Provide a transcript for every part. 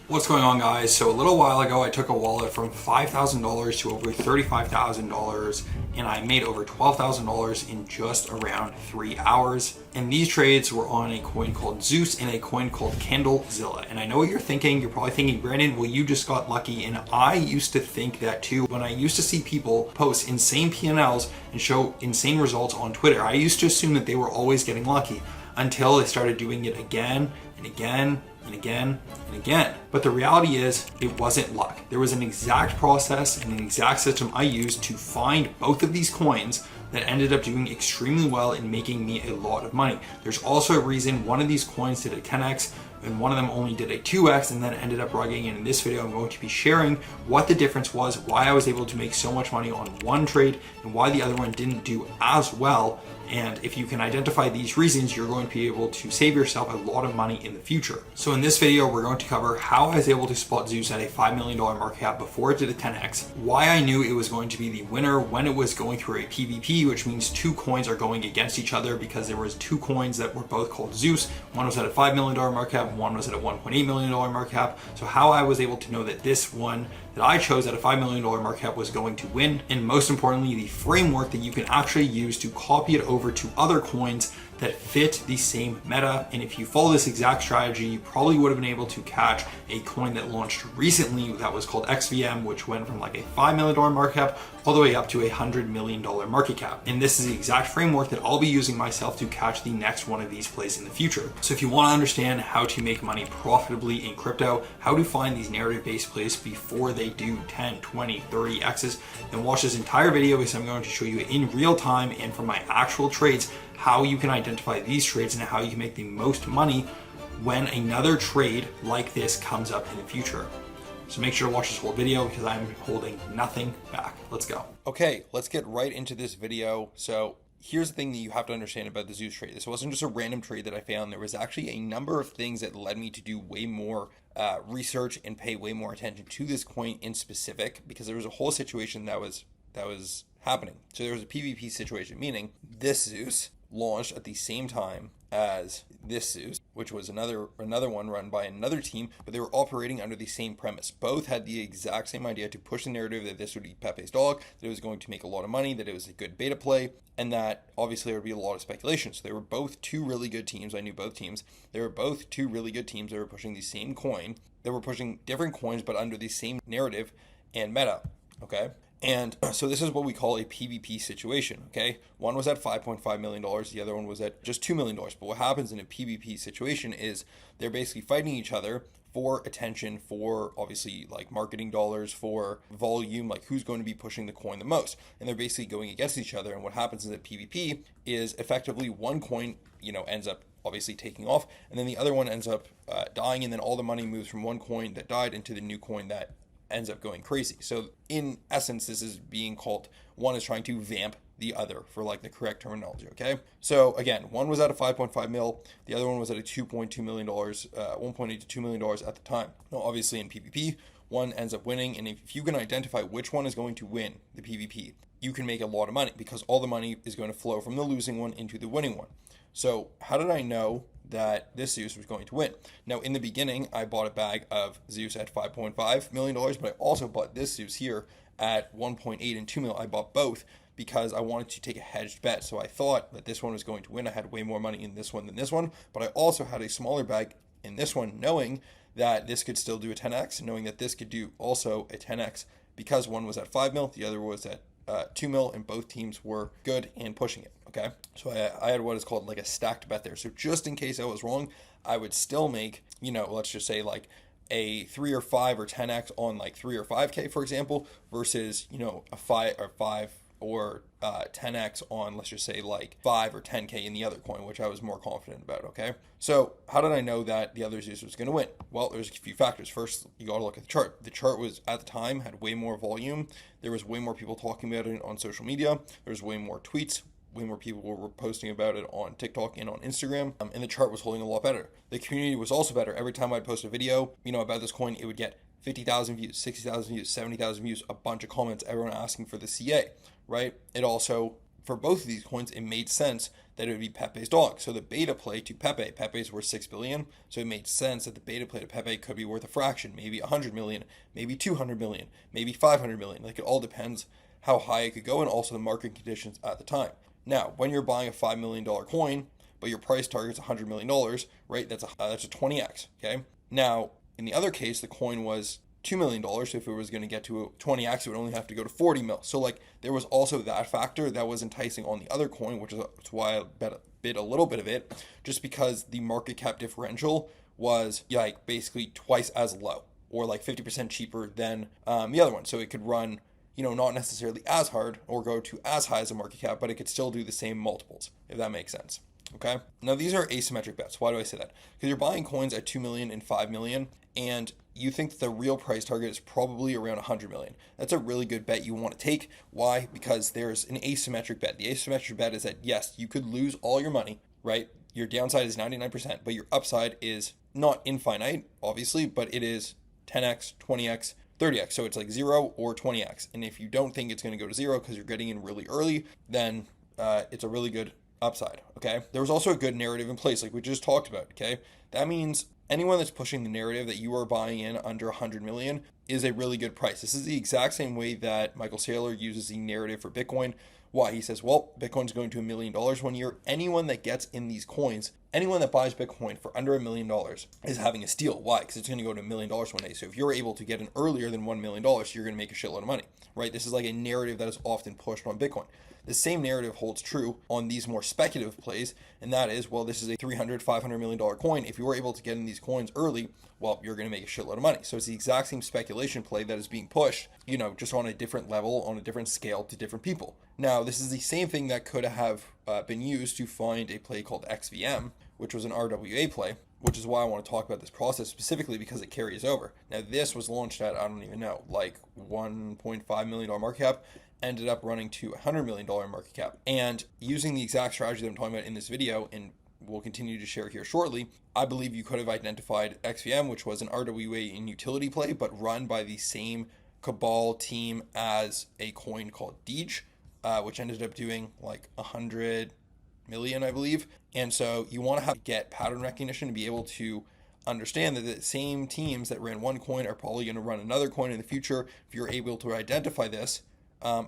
What's going on, guys? So a little while ago I took a wallet from $5,000 to over $35,000 and I made over $12,000 in just around 3 hours. And these trades were on a coin called Zeus and a coin called Candlezilla. And I know what you're thinking. You're probably thinking, Brandon, well, you just got lucky. And I used to think that too. When I used to see people post insane P&Ls and show insane results on Twitter, I used to assume that they were always getting lucky until they started doing it again and again and again and again. But the reality is, it wasn't luck. There was an exact process and an exact system I used to find both of these coins that ended up doing extremely well and making me a lot of money. There's also a reason one of these coins did a 10x and one of them only did a 2x and then ended up rugging. And in this video, I'm going to be sharing what the difference was, why I was able to make so much money on one trade and why the other one didn't do as well. And if you can identify these reasons, you're going to be able to save yourself a lot of money in the future. So in this video, we're going to cover how I was able to spot Zeus at a $5 million market cap before it did a 10x, why I knew it was going to be the winner when it was going through a PvP, which means two coins are going against each other because there was two coins that were both called Zeus. One was at a $5 million market cap, one was at a $1.8 million market cap. So how I was able to know that this one that I chose at a $5 million market cap was going to win, and most importantly, the framework that you can actually use to copy it over to other coins that fit the same meta. And if you follow this exact strategy, you probably would have been able to catch a coin that launched recently that was called XVM, which went from like a $5 million market cap all the way up to a $100 million market cap. And this is the exact framework that I'll be using myself to catch the next one of these plays in the future. So if you want to understand how to make money profitably in crypto, how to find these narrative-based plays before they do 10, 20, 30 X's, then watch this entire video because I'm going to show you in real time and from my actual trades how you can identify these trades and how you can make the most money when another trade like this comes up in the future. So make sure to watch this whole video because I'm holding nothing back. Let's go. Okay, let's get right into this video. So here's the thing that you have to understand about the Zeus trade. This wasn't just a random trade that I found. There was actually a number of things that led me to do way more research and pay way more attention to this coin in specific, because there was a whole situation that was happening. So there was a PvP situation, meaning this Zeus launched at the same time as this Zeus, which was another one run by another team, but they were operating under the same premise. Both had the exact same idea to push the narrative that this would be Pepe's dog, that it was going to make a lot of money, that it was a good beta play, and that obviously there would be a lot of speculation. So they were both two really good teams. I knew both teams. They were both two really good teams that were pushing the same coin. They were pushing different coins, but under the same narrative and meta, okay? And so this is what we call a PvP situation, okay? One was at $5.5 million, the other one was at just $2 million. But what happens in a PvP situation is they're basically fighting each other for attention, for obviously like marketing dollars, for volume, like who's going to be pushing the coin the most. And they're basically going against each other. And what happens in a PvP is effectively one coin, ends up obviously taking off, and then the other one ends up dying, and then all the money moves from one coin that died into the new coin that ends up going crazy. So in essence, this is being called, one is trying to vamp the other, for like the correct terminology, okay? So again, one was at a 5.5 mil, the other one was at a $2.2 million, $1.8 to $2 million at the time. Now obviously in PvP, one ends up winning, and if you can identify which one is going to win the PvP, you can make a lot of money because all the money is going to flow from the losing one into the winning one. So how did I know that this Zeus was going to win? Now, in the beginning, I bought a bag of Zeus at $5.5 million, but I also bought this Zeus here at 1.8 and 2 mil. I bought both because I wanted to take a hedged bet. So I thought that this one was going to win. I had way more money in this one than this one, but I also had a smaller bag in this one, knowing that this could still do a 10x, knowing that this could do also a 10x because one was at 5 mil, the other was at 2 mil, and both teams were good and pushing it. Okay, so I had what is called like a stacked bet there. So just in case I was wrong, I would still make, let's just say like a 3 or 5 or 10x on like 3 or 5K, for example, versus, a 5 or 10x on, let's just say like 5 or 10K in the other coin, which I was more confident about, okay? So how did I know that the other Zeus was going to win? Well, there's a few factors. First, you got to look at the chart. The chart was, at the time, had way more volume. There was way more people talking about it on social media. There was way more tweets. Way more people were posting about it on TikTok and on Instagram, and the chart was holding a lot better. The community was also better. Every time I'd post a video, about this coin, it would get 50,000 views, 60,000 views, 70,000 views, a bunch of comments, everyone asking for the CA, right? It also, for both of these coins, it made sense that it would be Pepe's dog. So the beta play to Pepe's worth 6 billion. So it made sense that the beta play to Pepe could be worth a fraction, maybe 100 million, maybe 200 million, maybe 500 million. Like, it all depends how high it could go and also the market conditions at the time. Now, when you're buying a $5 million coin, but your price target's $100 million, right? That's a 20x, okay? Now, in the other case, the coin was $2 million. So if it was going to get to a 20x, it would only have to go to 40 mil. So like, there was also that factor that was enticing on the other coin, which is why I bid a little bit of it, just because the market cap differential was like basically twice as low, or like 50% cheaper than the other one. So it could run, not necessarily as hard or go to as high as a market cap, but it could still do the same multiples, if that makes sense. Okay. Now these are asymmetric bets. Why do I say that? Because you're buying coins at 2 million and 5 million, and you think that the real price target is probably around 100 million. That's a really good bet you want to take. Why? Because there's an asymmetric bet. The asymmetric bet is that, yes, you could lose all your money, right? Your downside is 99%, but your upside is not infinite, obviously, but it is 10x, 20x, 30x. So it's like 0 or 20x. And if you don't think it's going to go to 0 because you're getting in really early, then it's a really good upside. Okay. There was also a good narrative in place, like we just talked about. Okay. That means anyone that's pushing the narrative that you are buying in under 100 million is a really good price. This is the exact same way that Michael Saylor uses the narrative for Bitcoin. Why? He says, well, Bitcoin's going to $1 million 1 year. Anyone that gets in these coins, anyone that buys Bitcoin for under $1 million is having a steal. Why? Because it's going to go to $1 million 1 day. So if you're able to get in earlier than $1 million, you're going to make a shitload of money, right? This is like a narrative that is often pushed on Bitcoin. The same narrative holds true on these more speculative plays, and that is, well, this is a $300, $500 million coin. If you were able to get in these coins early, well, you're going to make a shitload of money. So it's the exact same speculation play that is being pushed, just on a different level, on a different scale to different people. Now, this is the same thing that could have been used to find a play called XVM, which was an RWA play, which is why I want to talk about this process specifically because it carries over. Now, this was launched at, I don't even know, like $1.5 million market cap, ended up running to $100 million market cap. And using the exact strategy that I'm talking about in this video, and we'll continue to share here shortly, I believe you could have identified XVM, which was an RWA in utility play, but run by the same cabal team as a coin called Deej, which ended up doing like 100 million, I believe. And so you want to get pattern recognition to be able to understand that the same teams that ran one coin are probably going to run another coin in the future. If you're able to identify this,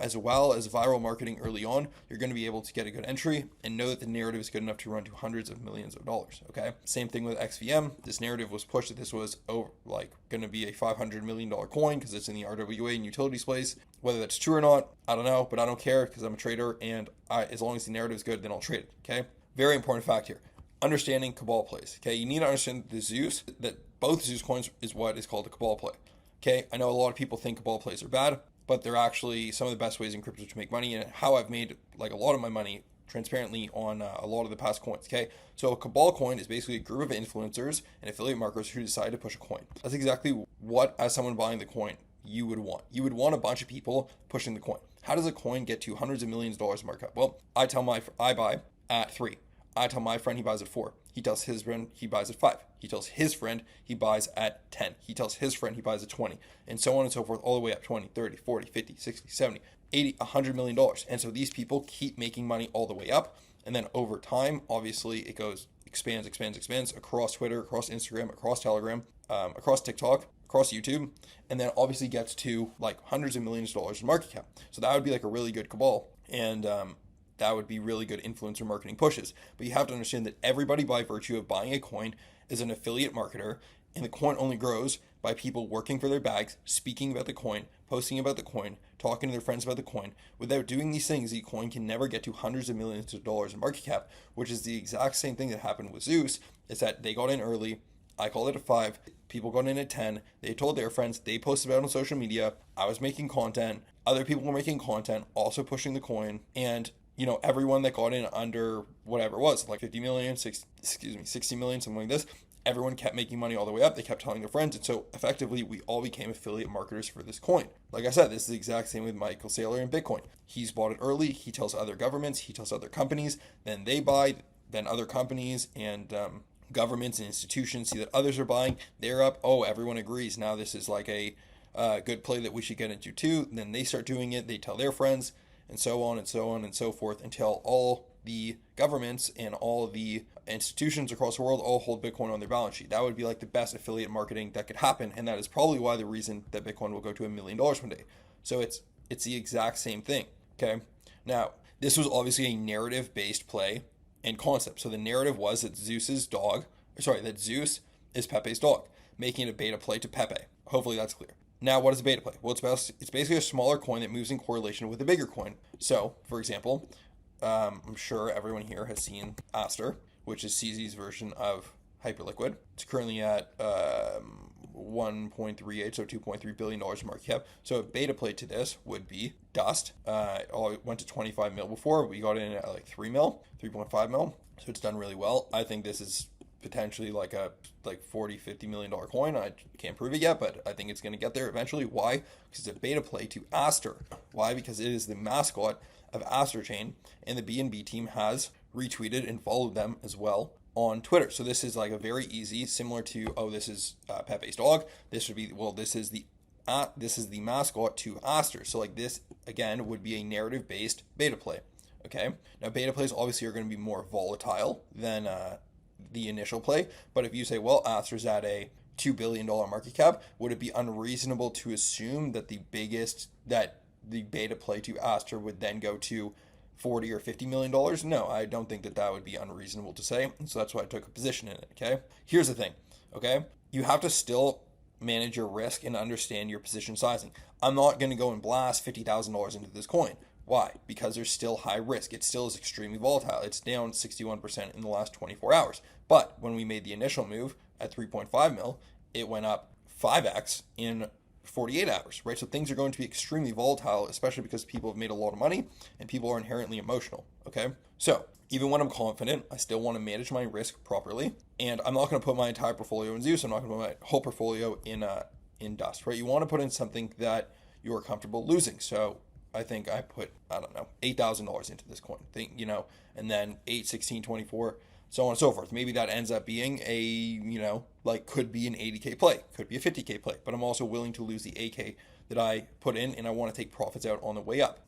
as well as viral marketing early on, you're going to be able to get a good entry and know that the narrative is good enough to run to hundreds of millions of dollars. Okay. Same thing with XVM. This narrative was pushed that this was going to be a $500 million coin because it's in the RWA and utilities place. Whether that's true or not, I don't know, but I don't care because I'm a trader, and as long as the narrative is good, then I'll trade it. Okay. Very important fact here. Understanding cabal plays. Okay. You need to understand the Zeus, that both Zeus coins is what is called a cabal play. Okay. I know a lot of people think cabal plays are bad, but they're actually some of the best ways in crypto to make money, and how I've made like a lot of my money transparently on a lot of the past coins. Okay, so a cabal coin is basically a group of influencers and affiliate marketers who decide to push a coin. That's exactly what, as someone buying the coin, you would want. You would want a bunch of people pushing the coin. How does a coin get to hundreds of millions of dollars in market cap? Well, I buy at 3. I tell my friend he buys at 4. He tells his friend he buys at 5. He tells his friend he buys at 10. He tells his friend he buys at 20. And so on and so forth, all the way up 20, 30, 40, 50, 60, 70, 80, $100 million. And so these people keep making money all the way up. And then over time, obviously, it goes, expands across Twitter, across Instagram, across Telegram, across TikTok, across YouTube, and then obviously gets to like hundreds of millions of dollars in market cap. So that would be like a really good cabal. And that would be really good influencer marketing pushes. But you have to understand that everybody, by virtue of buying a coin, is an affiliate marketer, and the coin only grows by people working for their bags, speaking about the coin, posting about the coin, talking to their friends about the coin. Without doing these things, the coin can never get to hundreds of millions of dollars in market cap, which is the exact same thing that happened with Zeus. Is that they got in early. I called it at 5. People got in at 10. They told their friends. They posted about it on social media. I was making content. Other people were making content, also pushing the coin. And everyone that got in under whatever it was, like 50 million, 60 million, something like this, everyone kept making money all the way up. They kept telling their friends. And so effectively, we all became affiliate marketers for this coin. Like I said, this is the exact same with Michael Saylor and Bitcoin. He's bought it early. He tells other governments. He tells other companies. Then they buy. Then other companies and governments and institutions see that others are buying. They're up. Oh, everyone agrees. Now this is like a good play that we should get into too. And then they start doing it. They tell their friends. And so on and so on and so forth until all the governments and all the institutions across the world all hold Bitcoin on their balance sheet. That would be like the best affiliate marketing that could happen, and that is probably why the reason that Bitcoin will go to $1 million one day. So it's the exact same thing. Okay. Now, this was obviously a narrative-based play and concept. So the narrative was that Zeus is Pepe's dog, making it a beta play to Pepe. Hopefully that's clear. Now, what is a beta play? Well, it's basically a smaller coin that moves in correlation with a bigger coin. So, for example, I'm sure everyone here has seen Aster, which is CZ's version of Hyperliquid. It's currently at 1.38, so $2.3 billion market cap. So a beta play to this would be Dust. It went to 25 mil before. We got in at like 3 mil, 3.5 mil. So it's done really well. I think this is potentially like a $40-50 million coin. I can't prove it yet, but I think it's going to get there eventually. Why? Because it's a beta play to Aster. Why? Because it is the mascot of Aster Chain, and the BNB team has retweeted and followed them as well on Twitter. So this is like a very easy, similar to, this is Pepe's dog. This would be, this is the mascot to Aster. So like this again would be a narrative based beta play. Okay. Now beta plays obviously are going to be more volatile than the initial play. But if you say, well, Aster's at a $2 billion market cap, would it be unreasonable to assume that the beta play to Aster would then go to $40 or $50 million? No, I don't think that would be unreasonable to say. And so that's why I took a position in it. Okay. Here's the thing. Okay. You have to still manage your risk and understand your position sizing. I'm not going to go and blast $50,000 into this coin. Why? Because there's still high risk. It still is extremely volatile. It's down 61% in the last 24 hours. But when we made the initial move at 3.5 mil, it went up 5x in 48 hours, right? So things are going to be extremely volatile, especially because people have made a lot of money and people are inherently emotional, okay? So even when I'm confident, I still want to manage my risk properly, and I'm not going to put my entire portfolio in Zeus. I'm not going to put my whole portfolio in Dust, right? You want to put in something that you are comfortable losing. So I think I put, $8,000 into this coin, and then 8, 16, 24, so on and so forth. Maybe that ends up being could be an 80K play, could be a 50K play, but I'm also willing to lose the 8K that I put in, and I want to take profits out on the way up.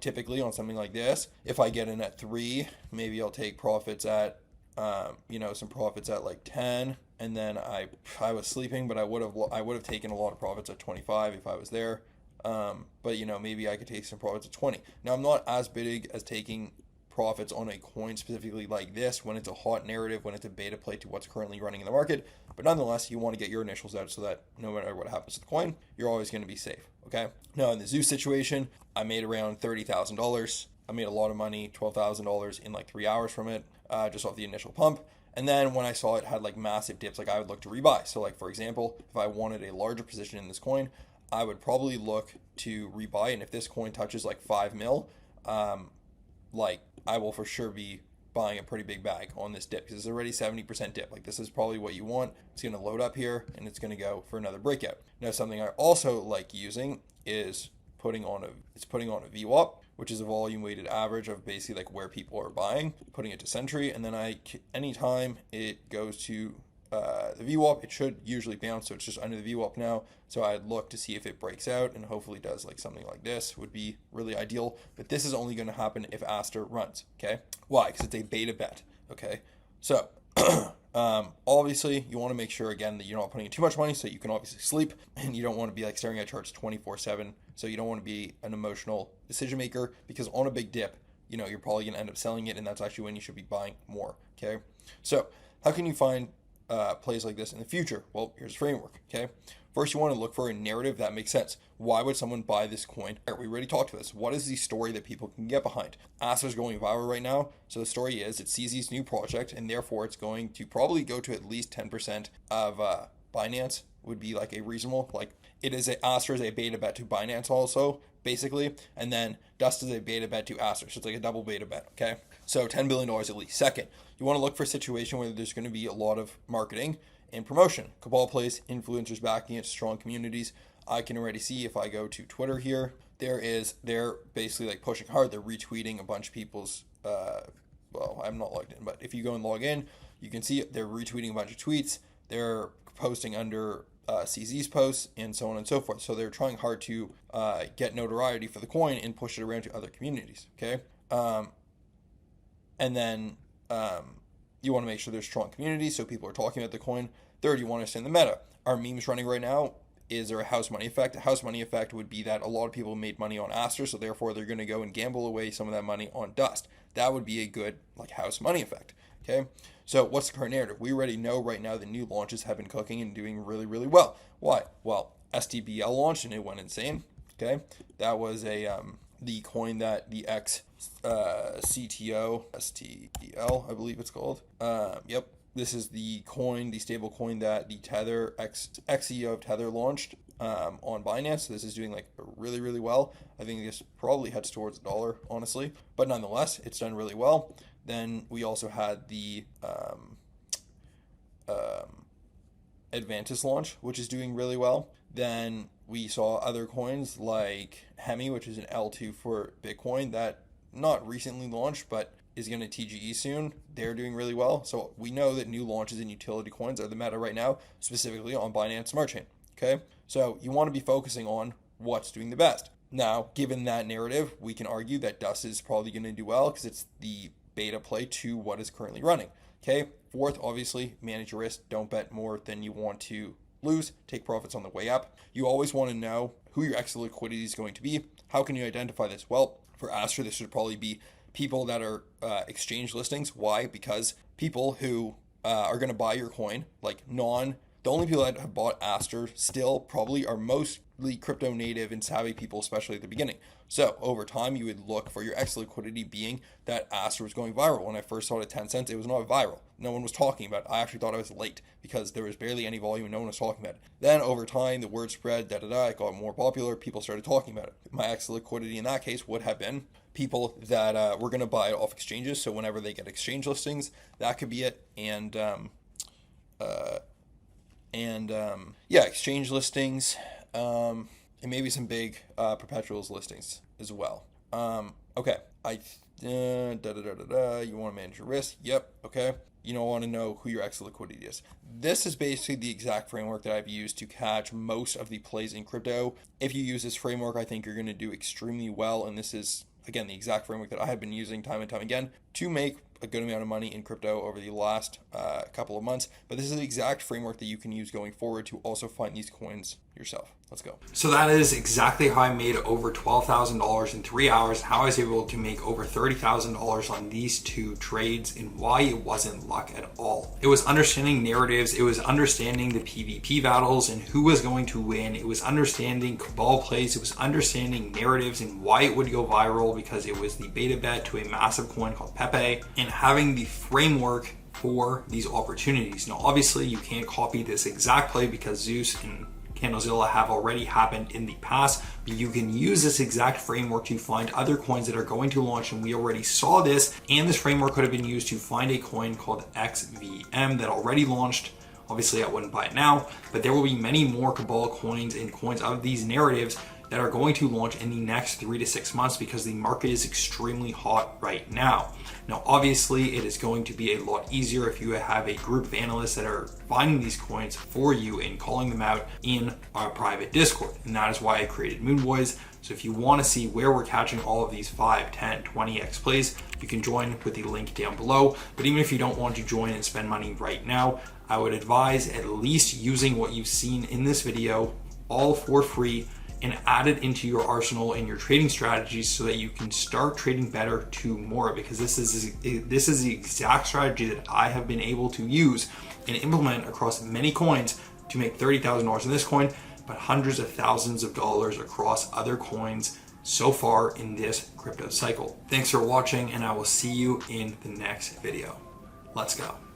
Typically on something like this, if I get in at 3, maybe I'll take profits at, some profits at like 10, and then I was sleeping, but I would have taken a lot of profits at 25 if I was there. But maybe I could take some profits at 20. Now I'm not as big as taking profits on a coin specifically like this when it's a hot narrative, when it's a beta play to what's currently running in the market. But nonetheless, you want to get your initials out so that no matter what happens to the coin, you're always going to be safe. Okay. Now in the Zeus situation, I made around $30,000. I made a lot of money, $12,000 in like 3 hours from it, just off the initial pump. And then when I saw it had like massive dips, like I would look to rebuy. So like, for example, if I wanted a larger position in this coin, I would probably look to rebuy. And if this coin touches like 5 mil, I will for sure be buying a pretty big bag on this dip because it's already 70% dip. Like this is probably what you want. It's going to load up here and it's going to go for another breakout. Now, something I also like using is putting on a VWAP, which is a volume weighted average of basically like where people are buying, putting it to Sentry. And then anytime it goes to the VWAP, it should usually bounce, so it's just under the VWAP now. So I'd look to see if it breaks out and hopefully does like something like this would be really ideal. But this is only going to happen if Aster runs. Okay, why? Because it's a beta bet. Okay, so obviously you want to make sure again that you're not putting in too much money so you can obviously sleep, and you don't want to be like staring at charts 24/7. So you don't want to be an emotional decision maker, because on a big dip, you're probably going to end up selling it, and that's actually when you should be buying more. Okay, so how can you find plays like this in the future? Well, here's a framework. Okay, first you want to look for a narrative that makes sense. Why would someone buy this coin? We already talked about this. What is the story that people can get behind? Aster's going viral right now, so the story is it's CZ's new project, and therefore it's going to probably go to at least 10% of Binance. Would be like a reasonable, like Aster is a beta bet to Binance also, basically, and then Dust is a beta bet to Aster, so it's like a double beta bet. Okay, so $10 billion at least. Second, you want to look for a situation where there's going to be a lot of marketing and promotion. Cabal plays, influencers backing it, strong communities. I can already see if I go to Twitter here, they're basically like pushing hard. They're retweeting a bunch of people's, I'm not logged in, but if you go and log in, you can see they're retweeting a bunch of tweets. They're posting under CZ's posts and so on and so forth. So they're trying hard to get notoriety for the coin and push it around to other communities. Okay. And then you want to make sure there's strong community so people are talking about the coin. Third, you want to understand the meta. Are memes running right now? Is there a house money effect? A house money effect would be that a lot of people made money on Aster, so therefore they're going to go and gamble away some of that money on Dust. That would be a good like house money effect. Okay, so what's the current narrative? We already know right now the new launches have been cooking and doing really, really well. Why? Well, STBL launched and it went insane. Okay, that was the coin that the CTO STBL, I believe it's called. Yep. This is the coin, the stable coin that the Tether CEO of Tether launched on Binance. So this is doing like really, really well. I think this probably heads towards $1, honestly, but nonetheless, it's done really well. Then we also had the Advantis launch, which is doing really well. Then we saw other coins like Hemi, which is an L2 for Bitcoin that not recently launched, but is going to TGE soon. They're doing really well. So we know that new launches in utility coins are the meta right now, specifically on Binance Smart Chain. Okay, so you want to be focusing on what's doing the best. Now, given that narrative, we can argue that Dust is probably going to do well because it's the beta play to what is currently running. Okay, fourth, obviously, manage your risk. Don't bet more than you want to lose. Take profits on the way up. You always want to know who your exit liquidity is going to be. How can you identify this? Well, for Aster, this would probably be people that are exchange listings. Why? Because people who are going to buy your coin, like the only people that have bought Aster still probably are mostly crypto native and savvy people, especially at the beginning. So over time, you would look for your exit liquidity being that Aster was going viral. When I first saw it at 10 cents, it was not viral. No one was talking about it. I actually thought I was late because there was barely any volume and no one was talking about it. Then over time, the word spread, it got more popular. People started talking about it. My exit liquidity in that case would have been people that were going to buy it off exchanges. So whenever they get exchange listings, that could be it. And exchange listings, and maybe some big perpetuals listings as well. Okay, you want to manage your risk. Yep. Okay. You don't want to know who your exit liquidity is. This is basically the exact framework that I've used to catch most of the plays in crypto. If you use this framework, I think you're going to do extremely well. And this is, again, the exact framework that I have been using time and time again to make a good amount of money in crypto over the last couple of months. But this is the exact framework that you can use going forward to also find these coins yourself. Let's go. So that is exactly how I made over $12,000 in 3 hours, how I was able to make over $30,000 on these two trades, and why it wasn't luck at all. It was understanding narratives, it was understanding the PvP battles and who was going to win, it was understanding cabal plays, it was understanding narratives and why it would go viral because it was the beta bet to a massive coin called Pepe, and having the framework for these opportunities. Now obviously you can't copy this exact play because Zeus and Candlezilla have already happened in the past, but you can use this exact framework to find other coins that are going to launch, and we already saw this, and this framework could have been used to find a coin called XVM that already launched. Obviously I wouldn't buy it now, but there will be many more Cabal coins and coins of these narratives that are going to launch in the next 3 to 6 months because the market is extremely hot right now. Now, obviously, it is going to be a lot easier if you have a group of analysts that are finding these coins for you and calling them out in our private Discord. And that is why I created Moonboys. So if you want to see where we're catching all of these 5, 10, 20x plays, you can join with the link down below. But even if you don't want to join and spend money right now, I would advise at least using what you've seen in this video all for free and add it into your arsenal and your trading strategies so that you can start trading better tomorrow, because this is the exact strategy that I have been able to use and implement across many coins to make $30,000 in this coin, but hundreds of thousands of dollars across other coins so far in this crypto cycle. Thanks for watching, and I will see you in the next video. Let's go.